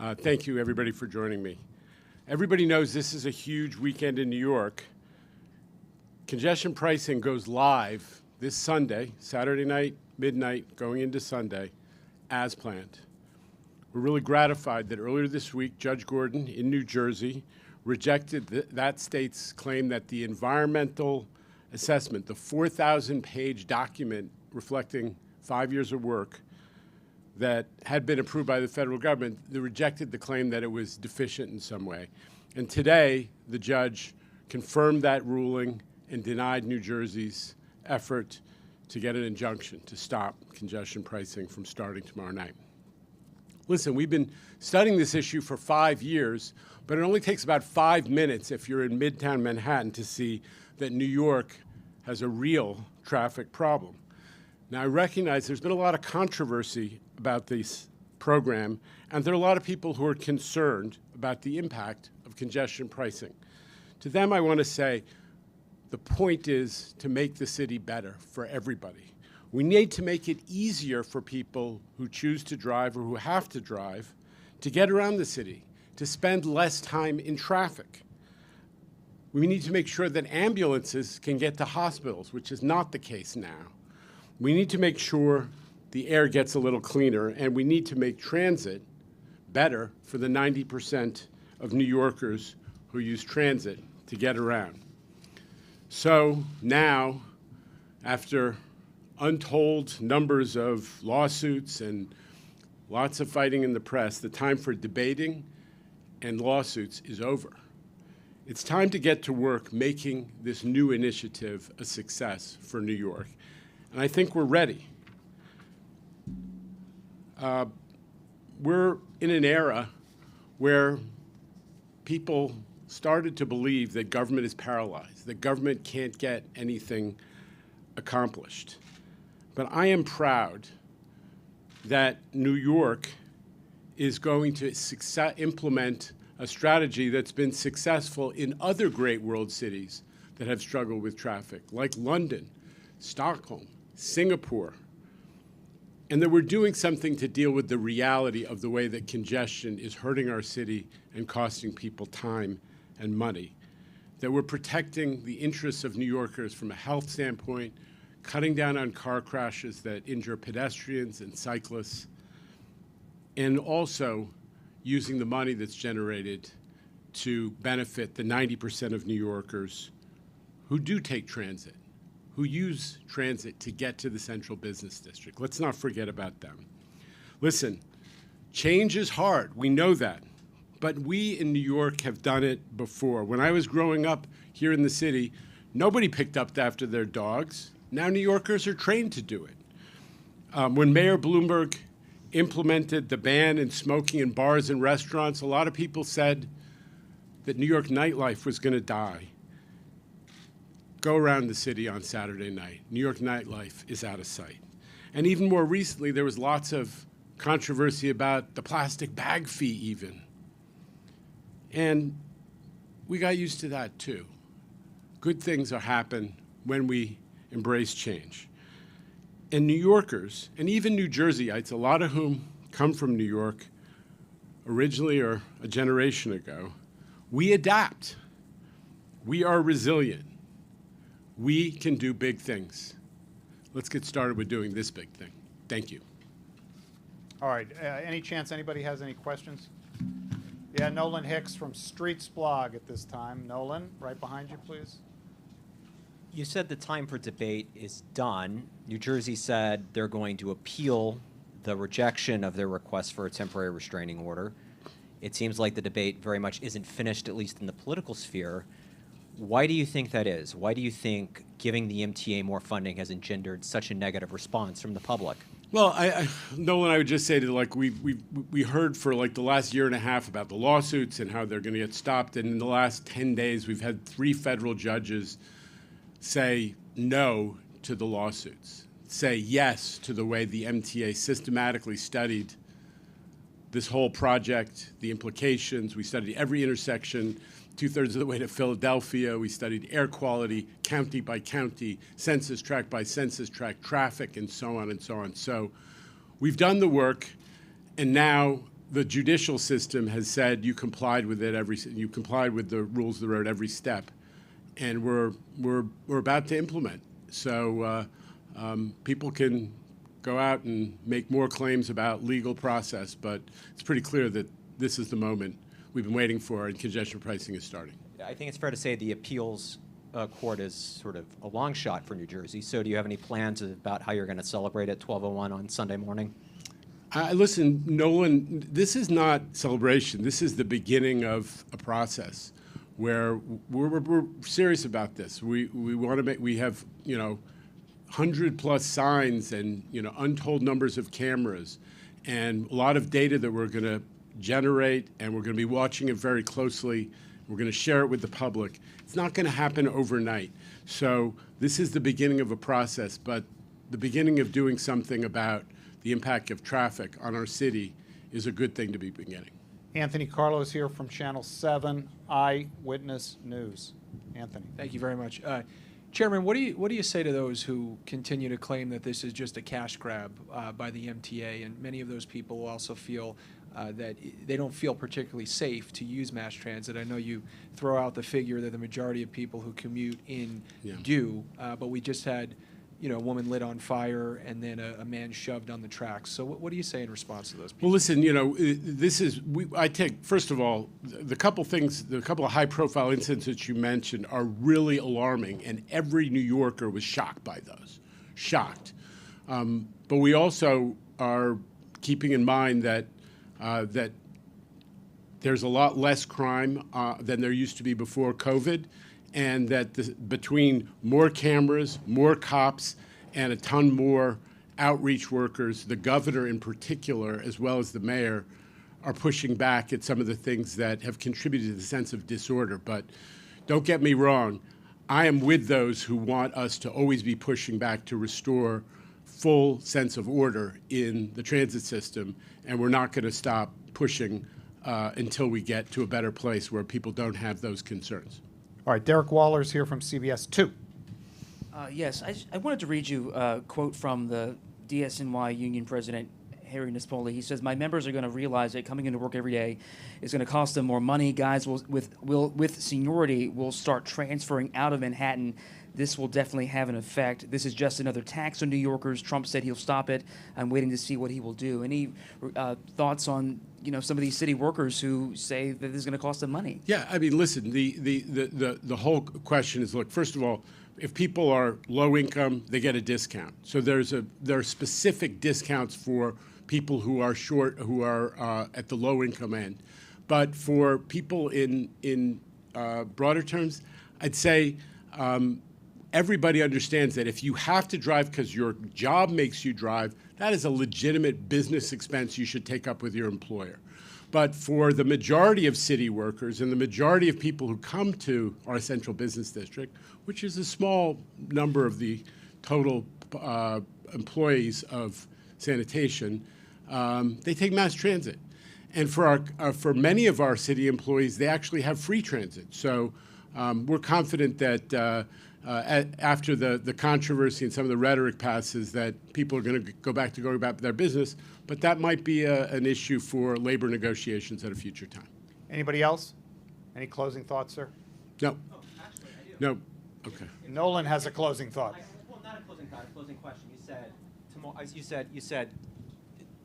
Thank you, everybody, for joining me. Everybody knows this is a huge weekend in New York. Congestion pricing goes live this Sunday, Saturday night, midnight, going into Sunday, as planned. We're really gratified that earlier this week, Judge Gordon in New Jersey rejected that state's claim that the environmental assessment, the 4,000-page document reflecting 5 years of work that had been approved by the federal government, they rejected the claim that it was deficient in some way. And today, the judge confirmed that ruling and denied New Jersey's effort to get an injunction to stop congestion pricing from starting tomorrow night. Listen, we've been studying this issue for 5 years, but it only takes about 5 minutes if you're in Midtown Manhattan to see that New York has a real traffic problem. Now, I recognize there's been a lot of controversy about this program, and there are a lot of people who are concerned about the impact of congestion pricing. To them, I want to say the point is to make the city better for everybody. We need to make it easier for people who choose to drive or who have to drive to get around the city, to spend less time in traffic. We need to make sure that ambulances can get to hospitals, which is not the case now. We need to make sure the air gets a little cleaner, and we need to make transit better for the 90% of New Yorkers who use transit to get around. So now, after untold numbers of lawsuits and lots of fighting in the press, the time for debating and lawsuits is over. It's time to get to work making this new initiative a success for New York. And I think we're ready. We're in an era where people started to believe that government is paralyzed, that government can't get anything accomplished. But I am proud that New York is going to implement a strategy that's been successful in other great world cities that have struggled with traffic, like London, Stockholm, Singapore, and that we're doing something to deal with the reality of the way that congestion is hurting our city and costing people time and money, that we're protecting the interests of New Yorkers from a health standpoint, cutting down on car crashes that injure pedestrians and cyclists, and also using the money that's generated to benefit the 90% of New Yorkers who do take transit, who use transit to get to the central business district. Let's not forget about them. Listen, change is hard. We know that. But we in New York have done it before. When I was growing up here in the city, nobody picked up after their dogs. Now New Yorkers are trained to do it. When Mayor Bloomberg implemented the ban in smoking in bars and restaurants, a lot of people said that New York nightlife was going to die. Go around the city on Saturday night. New York nightlife is out of sight. And even more recently, there was lots of controversy about the plastic bag fee even. And we got used to that too. Good things happen when we embrace change. And New Yorkers, and even New Jerseyites, a lot of whom come from New York originally or a generation ago, we adapt. We are resilient. We can do big things. Let's get started with doing this big thing. Thank you. All right, any chance anybody has any questions? Yeah, Nolan Hicks from Streets Blog at this time. Nolan, right behind you, please. You said the time for debate is done. New Jersey said they're going to appeal the rejection of their request for a temporary restraining order. It seems like the debate very much isn't finished, at least in the political sphere. Why do you think that is? Why do you think giving the MTA more funding has engendered such a negative response from the public? Well, Nolan, I would just say that we heard for like the last year and a half about the lawsuits and how they're going to get stopped. And in the last 10 days, we've had 3 federal judges say no to the lawsuits, say yes to the way the MTA systematically studied this whole project, the implications. We studied every intersection, 2/3 of the way to Philadelphia. We studied air quality, county by county, census tract by census tract, traffic, and so on and so on. So we've done the work, and now the judicial system has said you complied with it you complied with the rules of the road every step, and we're about to implement. So people can go out and make more claims about legal process, but it's pretty clear that this is the moment we've been waiting for, and congestion pricing is starting. I think it's fair to say the appeals court is sort of a long shot for New Jersey. So do you have any plans about how you're going to celebrate at 12:01 on Sunday morning? Listen, Nolan, this is not celebration. This is the beginning of a process where we're serious about this. We want to make, we have, 100+ signs and, untold numbers of cameras and a lot of data that we're going to generate, and we're going to be watching it very closely. We're going to share it with the public. It's not going to happen overnight. So this is the beginning of a process, but the beginning of doing something about the impact of traffic on our city is a good thing to be beginning. Anthony Carlos here from Channel 7 Eyewitness News. Anthony. Thank you very much. Chairman, what do you say to those who continue to claim that this is just a cash grab by the MTA, and many of those people also feel that they don't feel particularly safe to use mass transit? I know you throw out the figure that the majority of people who commute in do, but we just had a woman lit on fire and then a man shoved on the tracks. So what do you say in response to those people? Well, listen, I take, first of all, the couple of high-profile incidents that you mentioned are really alarming, and every New Yorker was shocked by those, shocked. But we also are keeping in mind that there's a lot less crime than there used to be before COVID, and that between more cameras, more cops, and a ton more outreach workers, the governor in particular, as well as the mayor, are pushing back at some of the things that have contributed to the sense of disorder. But don't get me wrong, I am with those who want us to always be pushing back to restore full sense of order in the transit system, and we're not going to stop pushing until we get to a better place where people don't have those concerns. All right, Derek Waller's here from CBS 2. Yes, I wanted to read you a quote from the DSNY union president, Harry Nispoli. He says, "My members are going to realize that coming into work every day is going to cost them more money. Guys with seniority will start transferring out of Manhattan. This will definitely have an effect. This is just another tax on New Yorkers. Trump said he'll stop it. I'm waiting to see what he will do." Any thoughts on some of these city workers who say that this is going to cost them money? Yeah, I mean, listen, the whole question is, look, first of all, if people are low income, they get a discount. So there are specific discounts for people who are at the low income end. But for people in broader terms, I'd say everybody understands that if you have to drive because your job makes you drive, that is a legitimate business expense you should take up with your employer. But for the majority of city workers and the majority of people who come to our central business district, which is a small number of the total employees of sanitation, they take mass transit. And for many of our city employees, they actually have free transit. So we're confident that after the controversy and some of the rhetoric passes, that people are going to go back to going about their business. But that might be an issue for labor negotiations at a future time. Anybody else? Any closing thoughts, sir? No. Oh, actually, I do. No. Okay. Nolan has a closing thought. Well, not a closing thought, a closing question. You said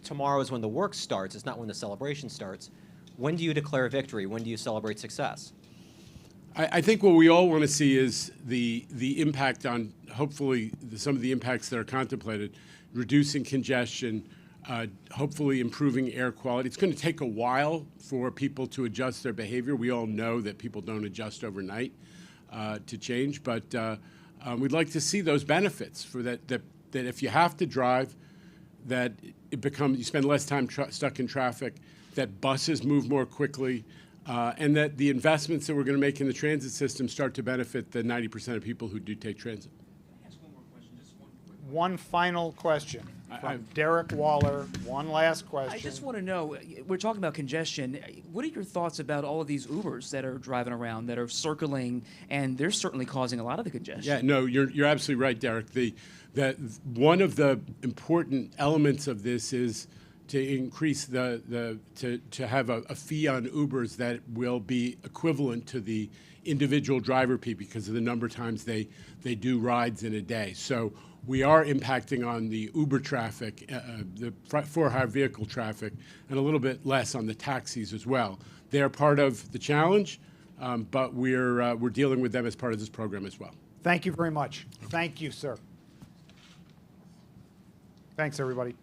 tomorrow is when the work starts. It's not when the celebration starts. When do you declare victory? When do you celebrate success? I think what we all want to see is the impact on, hopefully, some of the impacts that are contemplated, reducing congestion, hopefully improving air quality. It's going to take a while for people to adjust their behavior. We all know that people don't adjust overnight to change, but we'd like to see those benefits for that if you have to drive, that you spend less time stuck in traffic, that buses move more quickly, and that the investments that we're going to make in the transit system start to benefit the 90% of people who do take transit. Can I ask one more question? Just one quick One final question from Derek Waller. One last question. I just want to know, we're talking about congestion. What are your thoughts about all of these Ubers that are driving around, that are circling, and they're certainly causing a lot of the congestion? Yeah, no, you're absolutely right, Derek. That one of the important elements of this is to increase to have a fee on Ubers that will be equivalent to the individual driver fee because of the number of times they do rides in a day. So we are impacting on the Uber traffic, the for-hire vehicle traffic, and a little bit less on the taxis as well. They are part of the challenge, but we're dealing with them as part of this program as well. Thank you very much. Thank you, sir. Thanks, everybody.